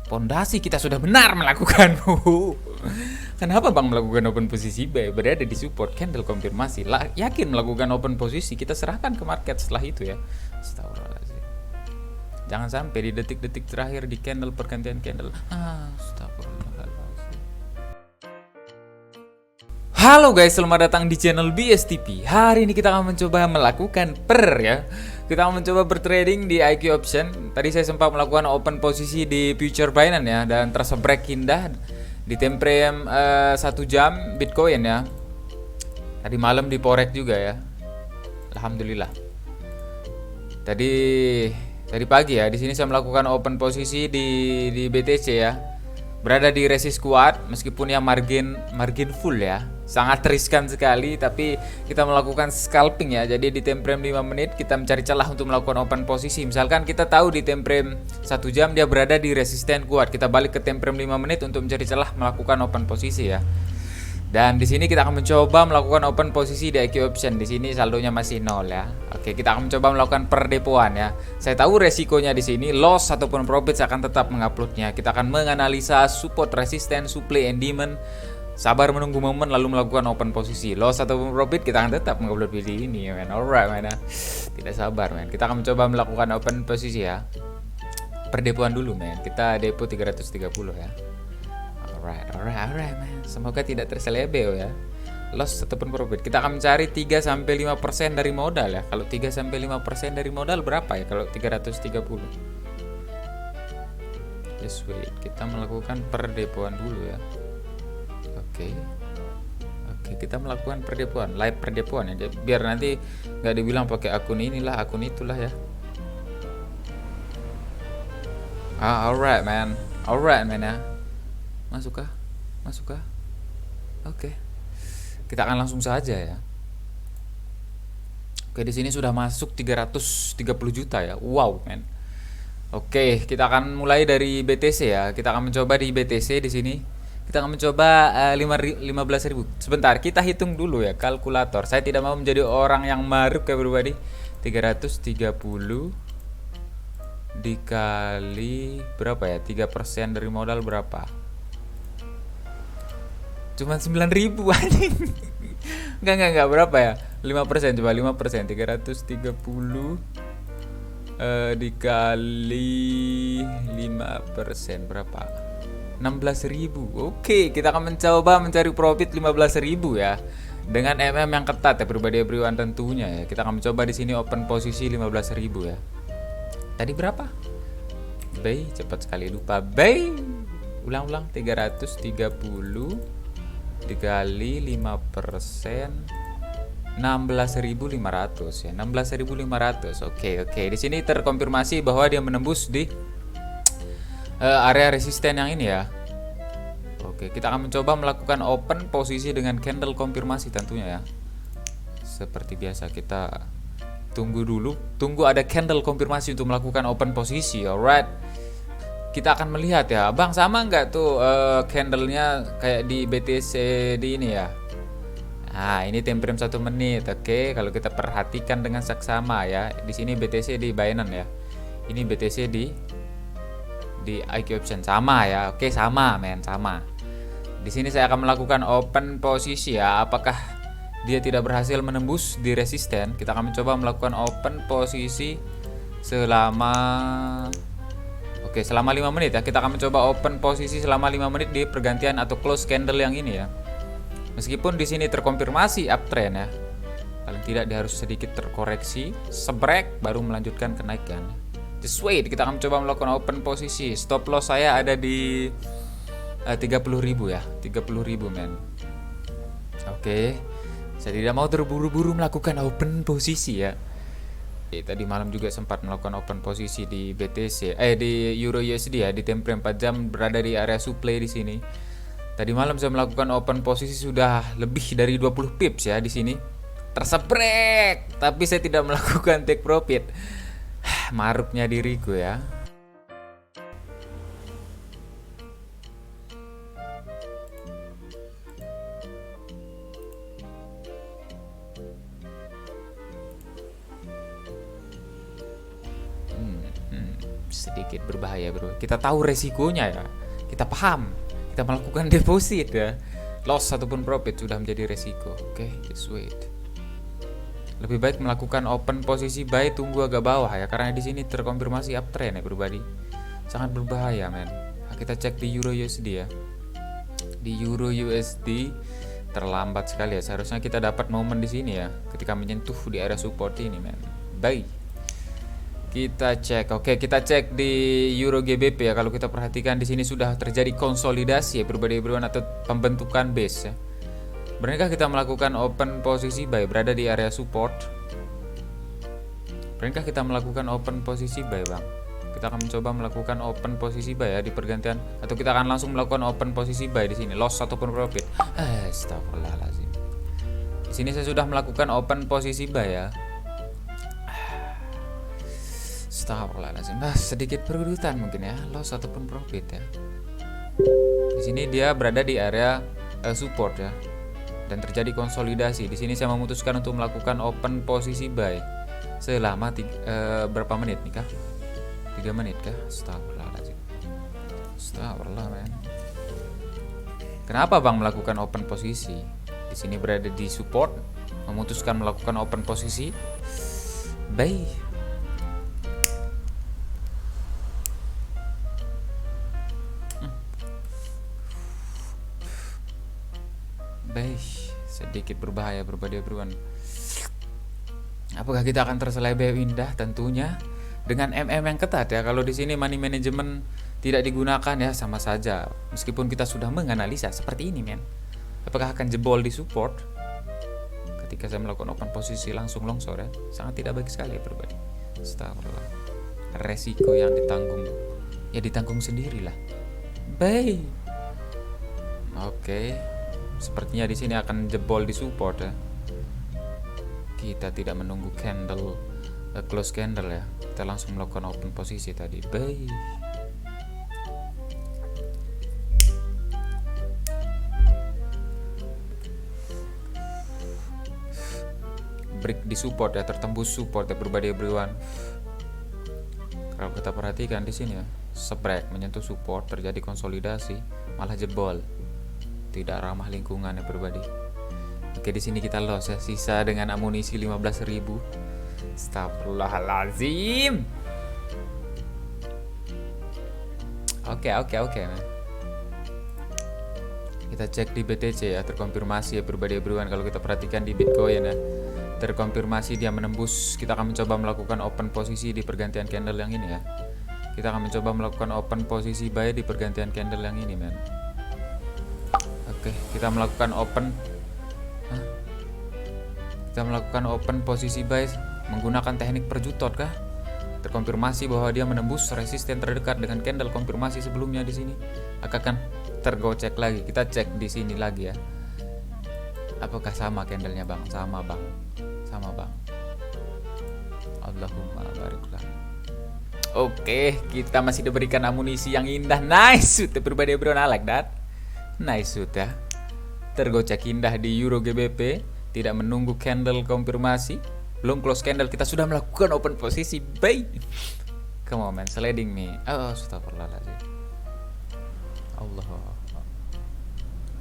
Pondasi kita sudah benar melakukan. Kenapa bang melakukan open posisi buy? Berada di support candle konfirmasi. Lah, yakin melakukan open posisi, kita serahkan ke market setelah itu ya. Astagfirullahaladzim. Jangan sampai di detik-detik terakhir di candle pergantian candle. Astagfirullahaladzim. Halo guys, selamat datang di channel BSTP. Hari ini kita akan mencoba melakukan Kita akan mencoba bertrading di IQ Option. Tadi saya sempat melakukan open posisi di future Binance ya, dan tersebrek indah di time frame 1 jam Bitcoin ya. Tadi malam di Forex juga ya. Alhamdulillah. Tadi pagi ya, di sini saya melakukan open posisi di BTC ya. Berada di resist kuat meskipun yang margin full ya. Sangat riskan sekali, tapi kita melakukan scalping ya. Jadi di time frame 5 menit kita mencari celah untuk melakukan open posisi. Misalkan kita tahu di time frame 1 jam dia berada di resisten kuat, kita balik ke time frame 5 menit untuk mencari celah melakukan open posisi ya. Dan di sini kita akan mencoba melakukan open posisi di IQ Option. Di sini saldonya masih 0 ya. Oke, kita akan mencoba melakukan perdepoan ya. Saya tahu resikonya di sini loss ataupun profit, saya akan tetap menguploadnya. Kita akan menganalisa support, resistance, supply and demand. Sabar menunggu momen lalu melakukan open posisi. Loss ataupun profit kita akan tetap mengupload video ini ya, man. Alright, man. Tidak sabar, man. Kita akan mencoba melakukan open posisi ya. Perdepoan dulu, man. Kita depo 330 ya. Alright, man. Semoga tidak terselebeo ya. Loss ataupun profit. Kita akan mencari 3-5% dari modal ya. Kalau 3-5% dari modal berapa ya kalau 330? Just wait. Kita melakukan perdepoan dulu ya. Oke, kita melakukan perdepoan, live perdepoan ya. Biar nanti nggak dibilang pakai akun inilah, akun itulah ya. Alright man ya. Masuk kah? Oke. Kita akan langsung saja ya. Oke, di sini sudah masuk 330 juta ya. Wow, man. Oke, kita akan mulai dari BTC ya. Kita akan mencoba di BTC di sini. Kita akan mencoba 15.000. Sebentar, kita hitung dulu ya kalkulator. Saya tidak mau menjadi orang yang maruk kayak pribadi. 330 dikali berapa ya? 3% dari modal berapa? Cuman 9.000 anjing. Enggak berapa ya? 5%, coba 5%. 330 dikali 5% berapa? 16.000. Oke, kita akan mencoba mencari profit 15.000 ya. Dengan yang ketat ya, pribadi everyone tentunya ya. Kita akan mencoba di sini open posisi 15.000 ya. Tadi berapa? Bay, cepat sekali lupa. Bay. Ulang-ulang 330 dikali 5%. 16.500 ya. 16.500. Oke. Di sini terkonfirmasi bahwa dia menembus di area resisten yang ini ya. Oke, kita akan mencoba melakukan open posisi dengan candle konfirmasi tentunya ya. Seperti biasa kita tunggu ada candle konfirmasi untuk melakukan open posisi. Alright, kita akan melihat ya, bang sama nggak tuh candlenya kayak di BTC di ini ya. Nah, ini time frame 1 menit. Oke, kalau kita perhatikan dengan saksama ya. Di sini BTC di Binance ya. Ini BTC di IQ Option sama ya. Oke, sama. Di sini saya akan melakukan open posisi ya. Apakah dia tidak berhasil menembus di resisten? Kita akan mencoba melakukan open posisi selama 5 menit ya. Kita akan mencoba open posisi selama 5 menit di pergantian atau close candle yang ini ya. Meskipun di sini terkonfirmasi uptrend ya. Paling tidak dia harus sedikit terkoreksi, sebrek baru melanjutkan kenaikan. Just wait, kita akan mencoba melakukan open posisi. Stop loss saya ada di 30.000 ya. 30.000 men. Oke. Saya tidak mau terburu-buru melakukan open posisi ya. Tadi malam juga sempat melakukan open posisi di BTC, di Euro USD ya, di time frame 4 jam berada di area supply di sini. Tadi malam saya melakukan open posisi sudah lebih dari 20 pips ya di sini. Tersebrek, tapi saya tidak melakukan take profit. Marupnya diriku ya. sedikit berbahaya bro. Kita tahu resikonya ya, kita paham, kita melakukan deposit ya, loss ataupun profit sudah menjadi resiko. Oke, just wait. Lebih baik melakukan open posisi buy, tunggu agak bawah ya, karena di sini terkonfirmasi uptrend ya pribadi. Sangat berbahaya men. Nah, kita cek di Euro USD ya. Di Euro USD terlambat sekali ya. Seharusnya kita dapat momen di sini ya, ketika menyentuh di area support ini men. Buy. Kita cek. Oke, kita cek di Euro GBP ya. Kalau kita perhatikan di sini sudah terjadi konsolidasi ya pribadi everyone, atau pembentukan base ya. Beranakah kita melakukan open posisi buy berada di area support? Beranakah kita melakukan open posisi buy bang? Kita akan mencoba melakukan open posisi buy ya di pergantian, atau kita akan langsung melakukan open posisi buy di sini, loss ataupun profit. Astagfirullahaladzim. Di sini saya sudah melakukan open posisi buy ya. Astagfirullahaladzim. Sedikit berurutan mungkin ya, loss ataupun profit ya. Di sini dia berada di area support ya, dan terjadi konsolidasi. Di sini saya memutuskan untuk melakukan open posisi buy selama berapa menit nih kah? 3 menit kah? Astagfirullahaladzim. Astagfirullah man. Kenapa bang melakukan open posisi? Di sini berada di support, memutuskan melakukan open posisi buy. Sedikit berbahaya berbahaya beruan. Apakah kita akan terselebih indah? Tentunya dengan yang ketat ya. Kalau di sini money management tidak digunakan ya sama saja. Meskipun kita sudah menganalisa seperti ini men. Apakah akan jebol di support? Ketika saya melakukan open posisi langsung longsor ya, sangat tidak baik sekali ya berbahaya. Astagfirullah. Resiko yang ditanggung ya ditanggung sendirilah. Bye. Oke. Sepertinya di sini akan jebol di support ya. Kita tidak menunggu candle close candle ya. Kita langsung melakukan open posisi tadi. Bye. Break di support ya, tertembus support ya berbahaya everyone. Kalau kita perhatikan di sini ya, spread menyentuh support, terjadi konsolidasi, malah jebol. Tidak ramah lingkungan ya pribadi. Oke, di sini kita loss ya, sisa dengan amunisi 15.000. Astagfirullahalazim. Oke man. Kita cek di BTC ya, terkonfirmasi ya pribadi everyone. Kalau kita perhatikan di Bitcoin ya, terkonfirmasi dia menembus. Kita akan mencoba melakukan open posisi di pergantian candle yang ini ya. Kita akan mencoba melakukan open posisi buy di pergantian candle yang ini men. Oke, kita melakukan open posisi buy menggunakan teknik perjutot kah? Terkonfirmasi bahwa dia menembus resisten terdekat dengan candle konfirmasi sebelumnya di sini. Akan tergocek lagi. Kita cek di sini lagi ya. Apakah sama candlenya bang? Sama bang. Allahumma bariklah. Oke, kita masih diberikan amunisi yang indah. Nice, berbeda bro, I like that. Nice sudah. Tergocek indah di Euro GBP, tidak menunggu candle konfirmasi, belum close candle kita sudah melakukan open posisi buy. Come on man, sliding me. Oh, astagfirullahaladzim. Allah.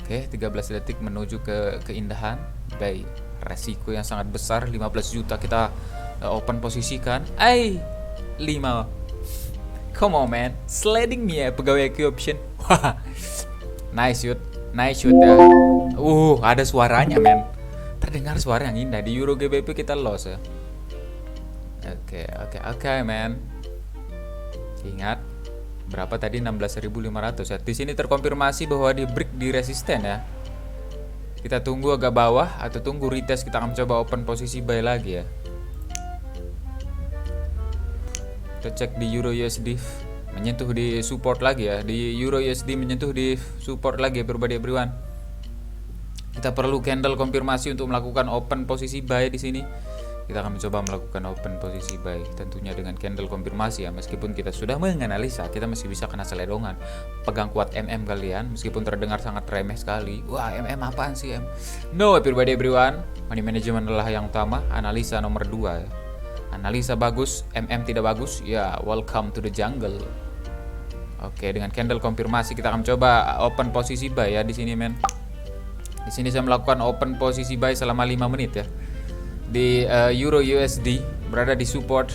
Oke, 13 detik menuju ke keindahan buy. Resiko yang sangat besar, 15 juta kita open posisikan. 5. Come on man, sliding me ya pegawai key option. Wah. Nice shoot ya. Ada suaranya men. Terdengar suara yang indah. Di Euro GBP kita loss ya. Oke man. Ingat berapa tadi, 16.500 ya. Di sini terkonfirmasi bahwa di break di resisten ya. Kita tunggu agak bawah atau tunggu retest, kita akan coba open posisi buy lagi ya. Kita cek di Euro USD menyentuh di support lagi ya. Di Euro USD menyentuh di support lagi ya berbeda everyone. Kita perlu candle konfirmasi untuk melakukan open posisi buy di sini. Kita akan mencoba melakukan open posisi buy tentunya dengan candle konfirmasi ya. Meskipun kita sudah menganalisa, kita masih bisa kena seledongan. Pegang kuat kalian meskipun terdengar sangat remeh sekali. Wah, apaan sih No, everybody everyone. Money management adalah yang utama, analisa nomor 2 ya. Analisa bagus, tidak bagus. Ya, welcome to the jungle. Oke, dengan candle konfirmasi kita akan coba open posisi buy ya di sini, men. Di sini saya melakukan open posisi buy selama 5 menit ya. Di Euro USD berada di support.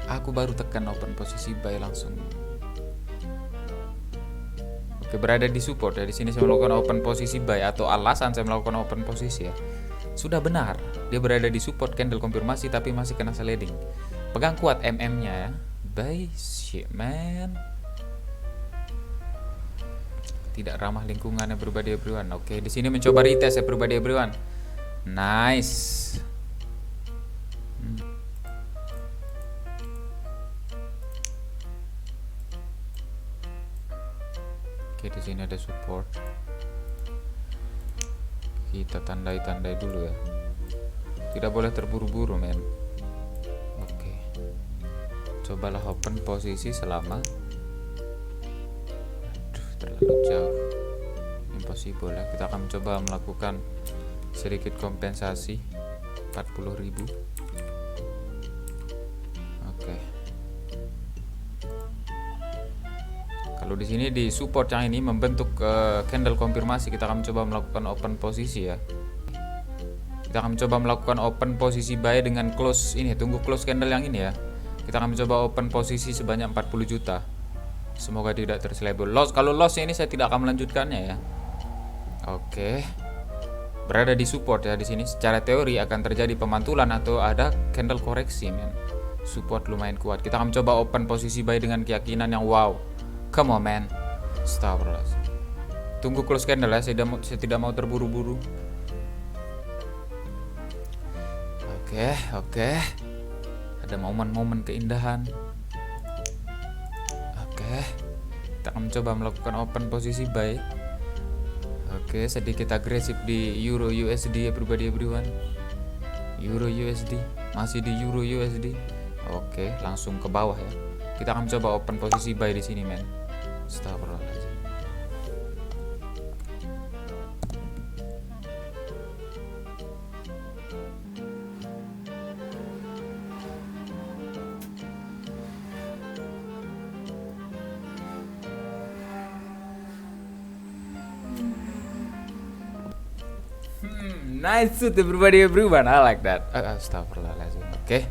Aku baru tekan open posisi buy langsung. Oke, berada di support ya. Di sini saya melakukan open posisi buy, atau alasan saya melakukan open posisi ya. Sudah benar, dia berada di support candle konfirmasi tapi masih kena sliding. Pegang kuat MM-nya ya. Buy shit man. Tidak ramah lingkungan everybody everyone. Oke, di sini mencoba retest everybody everyone. Nice. Oke, di sini ada support. Kita tandai-tandai dulu ya. Tidak boleh terburu-buru, men. Oke. Cobalah open posisi selama. Aduh, terlalu jauh. Impossible ya. Kita akan mencoba melakukan sedikit kompensasi 40.000. Oke. Kalau di sini di support yang ini membentuk candle konfirmasi, kita akan mencoba melakukan open posisi ya. Kita akan mencoba melakukan open posisi buy dengan close ini, tunggu close candle yang ini ya. Kita akan mencoba open posisi sebanyak 40 juta. Semoga tidak terselebel loss. Kalau loss ini saya tidak akan melanjutkannya ya. Oke. Berada di support ya di sini. Secara teori akan terjadi pemantulan atau ada candle koreksi, men. Support lumayan kuat. Kita akan mencoba open posisi buy dengan keyakinan yang wow. Come on, man. Stop. Tunggu close candle ya. Saya tidak mau terburu-buru. Oke. Ada momen-momen keindahan. Oke. Kita akan mencoba melakukan open posisi buy. Oke, sedikit agresif di Euro USD everybody everyone. Euro USD, masih di Euro USD. Oke, langsung ke bawah ya. Kita akan coba open posisi buy di sini, men. Astagfirullahaladzim. Nice suit everybody everyone. I like that. Astagfirullahaladzim. Oke.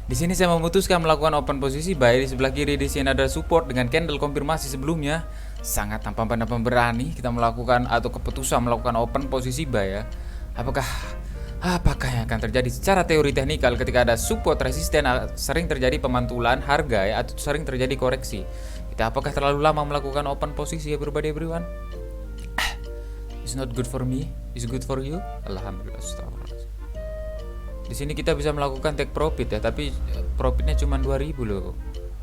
Di sini saya memutuskan melakukan open posisi buy. Di sebelah kiri di sini ada support dengan candle konfirmasi sebelumnya. Sangat tanpa pemberani kita melakukan atau keputusan melakukan open posisi buy ya. Apakah yang akan terjadi secara teori teknikal ketika ada support resisten, sering terjadi pemantulan harga ya, atau sering terjadi koreksi. Kita apakah terlalu lama melakukan open posisi everybody everyone? It's not good for me. It's good for you. Alhamdulillah. Di sini kita bisa melakukan take profit ya, tapi profitnya cuma 2.000 loh.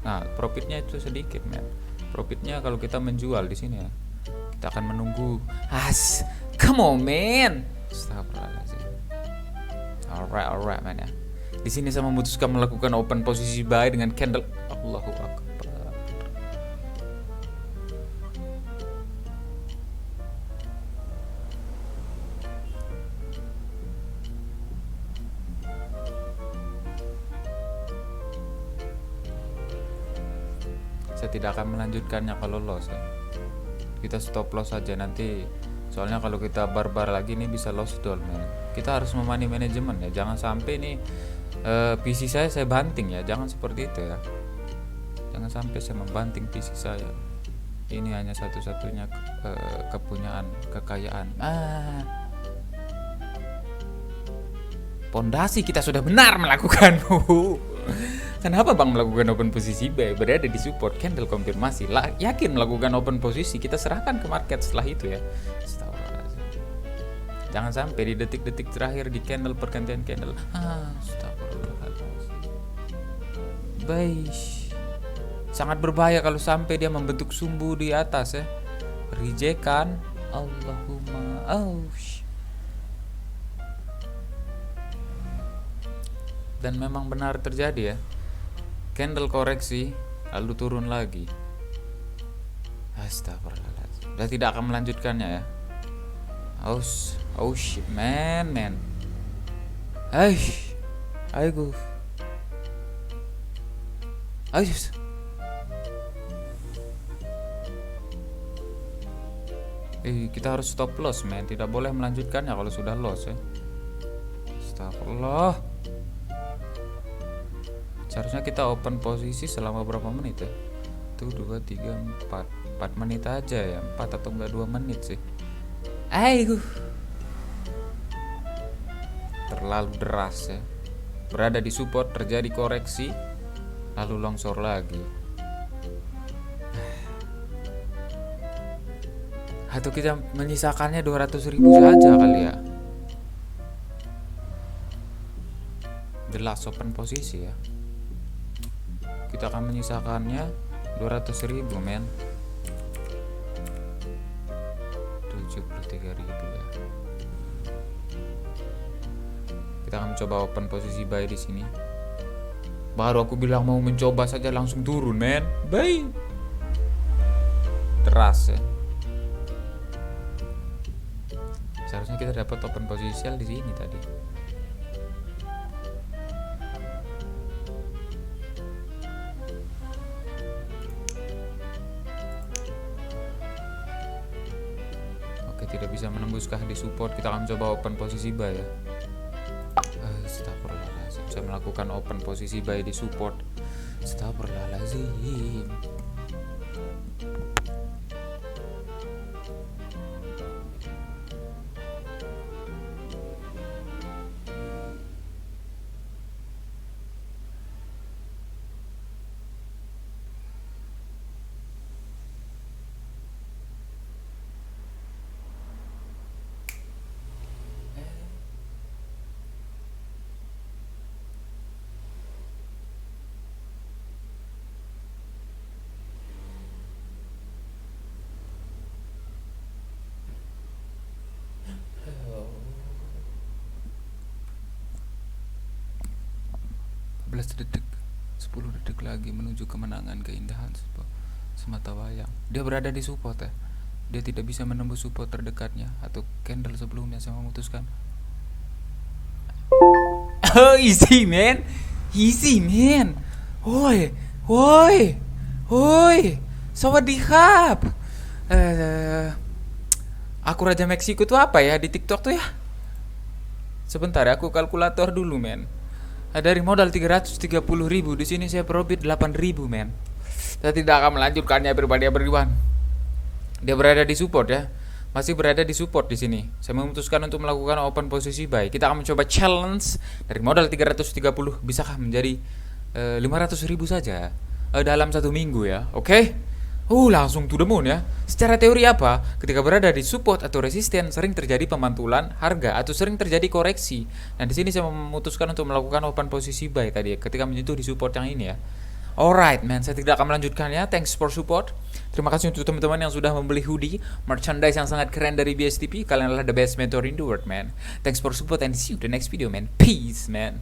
Nah, profitnya itu sedikit, man. Profitnya kalau kita menjual di sini ya. Kita akan menunggu. Come on, man. Astagfirullahaladzim. Alright, man ya. Di sini saya memutuskan melakukan open posisi buy dengan candle. Allahu Akbar. Saya tidak akan melanjutkannya kalau loss ya. Kita stop loss saja nanti. Soalnya kalau kita barbar lagi nih bisa loss doll, man. Kita harus memani manajemen ya. Jangan sampai nih PC saya banting ya. Jangan seperti itu ya. Jangan sampai saya membanting PC saya. Ini hanya satu-satunya kekayaan. Pondasi kita sudah benar melakukan. Kenapa Bang melakukan open posisi buy? Berada di support candle konfirmasi. Yakin melakukan open posisi, kita serahkan ke market setelah itu ya. Jangan sampai di detik-detik terakhir di candle pergantian candle. Astagfirullahaladzim. Baik. Sangat berbahaya kalau sampai dia membentuk sumbu di atas ya. Rejectkan. Allahumma. Dan memang benar terjadi ya. Candle koreksi lalu turun lagi. Astagfirullahaladzim. Saya tidak akan melanjutkannya ya. Oh, oh shit, man. Aish, ayo, ayo. Kita harus stop loss, man. Tidak boleh melanjutkannya kalau sudah loss ya. Astagfirullah. Seharusnya kita open posisi selama berapa menit ya? 1, 2, 3, 4 menit aja ya. 4 atau enggak 2 menit sih. Aduh, terlalu deras ya. Berada di support, terjadi koreksi, lalu longsor lagi. Atau kita menyisakannya 200.000 saja kali ya. The last open posisi ya. Kita akan menyisakannya 200.000 men. 73.000 ya. Kita akan mencoba open posisi buy di sini. Baru aku bilang mau mencoba saja langsung turun men. Buy. Teras ya. Seharusnya kita dapat open posisi sell di sini tadi. Oke, tidak bisa menembuskah di support. Kita akan coba open posisi buy ya. Astagfirullahaladzim. Saya melakukan open posisi buy di support. Astagfirullahaladzim. Detik 10 detik lagi menuju kemenangan, keindahan semata wayang. Dia berada di support ya. Dia tidak bisa menembus support terdekatnya atau candle sebelumnya. Saya memutuskan oh, easy man. Hoi sawadikap. Aku Raja Meksiko tuh apa ya di TikTok tuh ya? Sebentar ya, aku kalkulator dulu men. Dari modal 330.000 di sini saya profit 8.000 men. Saya tidak akan melanjutkannya pribadi beriwan. Dia berada di support ya. Masih berada di support di sini. Saya memutuskan untuk melakukan open posisi buy. Kita akan mencoba challenge dari modal 330 bisakah menjadi 500.000 saja dalam 1 minggu ya. Oke? Langsung to the moon ya. Secara teori apa? Ketika berada di support atau resisten sering terjadi pemantulan harga atau sering terjadi koreksi. Nah, di sini saya memutuskan untuk melakukan open posisi buy tadi ketika menyentuh di support yang ini ya. Alright man, saya tidak akan melanjutkannya. Thanks for support. Terima kasih untuk teman-teman yang sudah membeli hoodie, merchandise yang sangat keren dari BSTP. Kalian adalah the best mentor in the world man. Thanks for support and see you the next video man. Peace man.